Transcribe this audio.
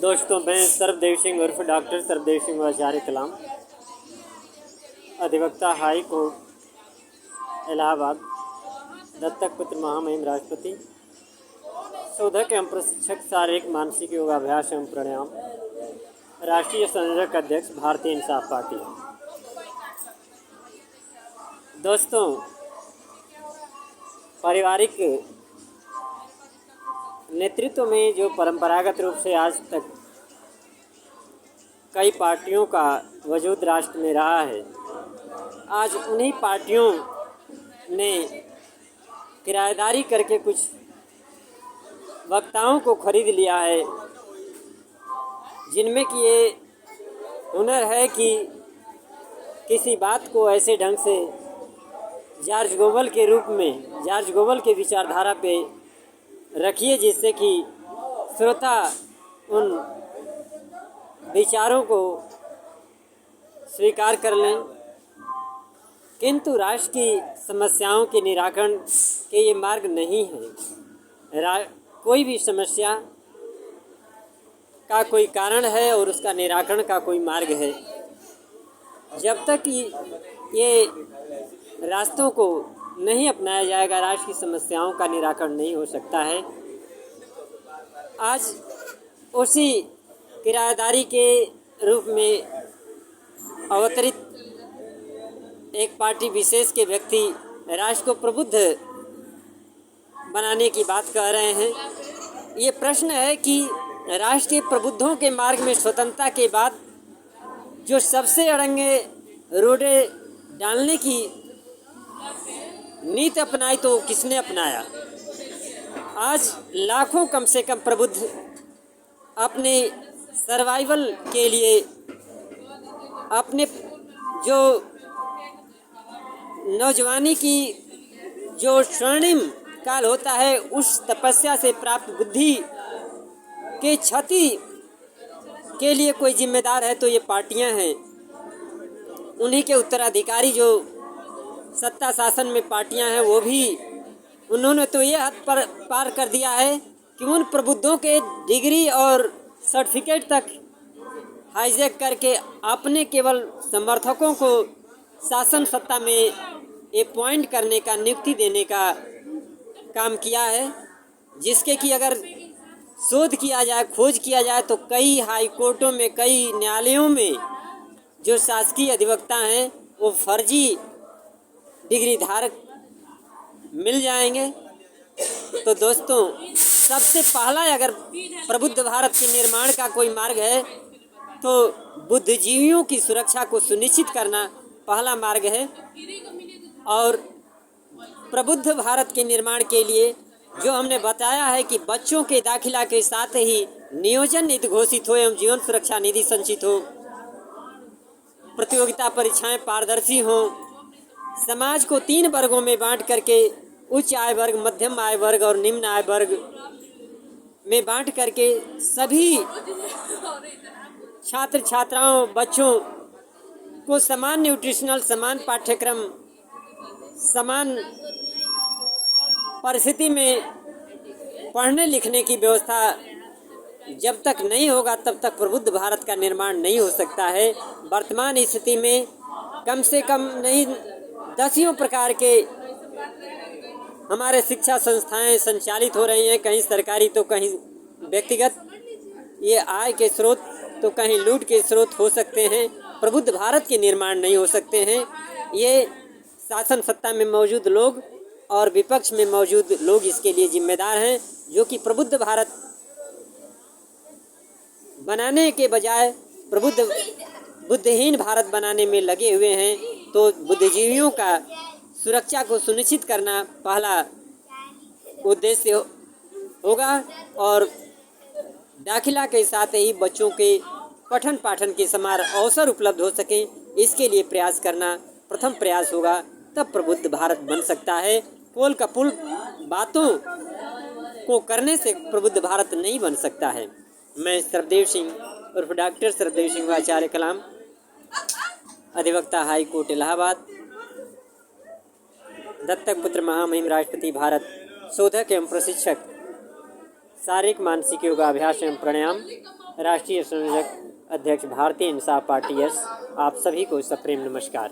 दोस्तों, मैं सर्वदेव सिंह उर्फ डॉक्टर सर्वदेव सिंह आचार्य कलाम, अधिवक्ता हाई कोर्ट इलाहाबाद, दत्तक पुत्र महामहिम राष्ट्रपति, शोधक एवं प्रशिक्षक शारीरिक मानसिक योगाभ्यास एवं प्राणायाम, राष्ट्रीय संयोजक अध्यक्ष भारतीय इंसाफ पार्टी। दोस्तों, पारिवारिक नेतृत्व में जो परंपरागत रूप से आज तक कई पार्टियों का वजूद राष्ट्र में रहा है, आज उन्हीं पार्टियों ने किराएदारी करके कुछ वक्ताओं को खरीद लिया है, जिनमें कि ये हुनर है कि किसी बात को ऐसे ढंग से जॉर्ज गोबल के रूप में, जॉर्ज गोबल के विचारधारा पे रखिए, जिससे कि श्रोता उन विचारों को स्वीकार कर लें। किंतु राष्ट्र की समस्याओं के निराकरण के ये मार्ग नहीं है। कोई भी समस्या का कोई कारण है और उसका निराकरण का कोई मार्ग है। जब तक ये रास्तों को नहीं अपनाया जाएगा, राष्ट्र की समस्याओं का निराकरण नहीं हो सकता है। आज उसी किराएदारी के रूप में अवतरित एक पार्टी विशेष के व्यक्ति राष्ट्र को प्रबुद्ध बनाने की बात कह रहे हैं। ये प्रश्न है कि राष्ट्र के प्रबुद्धों के मार्ग में स्वतंत्रता के बाद जो सबसे अड़ंगे रोडे डालने की नीति अपनाई, तो किसने अपनाया? आज लाखों कम से कम प्रबुद्ध अपने सर्वाइवल के लिए, अपने जो नौजवानी की जो स्वर्णिम काल होता है, उस तपस्या से प्राप्त बुद्धि के क्षति के लिए कोई जिम्मेदार है तो ये पार्टियां हैं। उन्हीं के उत्तराधिकारी जो सत्ता शासन में पार्टियां हैं, वो भी उन्होंने तो ये हद पर पार कर दिया है कि उन प्रबुद्धों के डिग्री और सर्टिफिकेट तक हाईजैक करके अपने केवल समर्थकों को शासन सत्ता में अपॉइंट करने का, नियुक्ति देने का काम किया है, जिसके कि अगर शोध किया जाए, खोज किया जाए तो कई हाई कोर्टों में, कई न्यायालयों में जो शासकीय अधिवक्ता हैं वो फर्जी डिग्री धारक मिल जाएंगे। तो दोस्तों, सबसे पहला अगर प्रबुद्ध भारत के निर्माण का कोई मार्ग है तो बुद्धिजीवियों की सुरक्षा को सुनिश्चित करना पहला मार्ग है। और प्रबुद्ध भारत के निर्माण के लिए जो हमने बताया है कि बच्चों के दाखिला के साथ ही नियोजन निधि घोषित हो एवं जीवन सुरक्षा निधि संचित हो, प्रतियोगिता परीक्षाएं पारदर्शी हों, समाज को 3 वर्गों में बांट करके उच्च आय वर्ग, मध्यम आय वर्ग और निम्न आय वर्ग में बांट करके सभी छात्र छात्राओं, बच्चों को समान न्यूट्रिशनल, समान पाठ्यक्रम, समान परिस्थिति में पढ़ने लिखने की व्यवस्था जब तक नहीं होगा तब तक प्रबुद्ध भारत का निर्माण नहीं हो सकता है। वर्तमान स्थिति में कम से कम नहीं, दसियों प्रकार के हमारे शिक्षा संस्थाएं संचालित हो रही हैं, कहीं सरकारी तो कहीं व्यक्तिगत। ये आय के स्रोत तो कहीं लूट के स्रोत हो सकते हैं, प्रबुद्ध भारत के निर्माण नहीं हो सकते हैं। ये शासन सत्ता में मौजूद लोग और विपक्ष में मौजूद लोग इसके लिए जिम्मेदार हैं, जो कि प्रबुद्ध भारत बनाने के बजाय बुद्धिहीन भारत बनाने में लगे हुए हैं। तो बुद्धिजीवियों का सुरक्षा को सुनिश्चित करना पहला उद्देश्य होगा और दाखिला के साथ ही बच्चों के पठन पाठन के समान अवसर उपलब्ध हो सके, इसके लिए प्रयास करना प्रथम प्रयास होगा। तब प्रबुद्ध भारत बन सकता है। पोल का पुल बातों को करने से प्रबुद्ध भारत नहीं बन सकता है। मैं सर्वदेव सिंह उर्फ डॉक्टर सर्वदेव सिंह आचार्य कलाम, अधिवक्ता हाई कोर्ट इलाहाबाद, दत्तक पुत्र महामहिम राष्ट्रपति भारत, शोधक एवं प्रशिक्षक, शारीरिक मानसिक योगाभ्यास एवं प्राणायाम, राष्ट्रीय संयोजक अध्यक्ष भारतीय इंसाफ पार्टी एस, आप सभी को सप्रेम नमस्कार।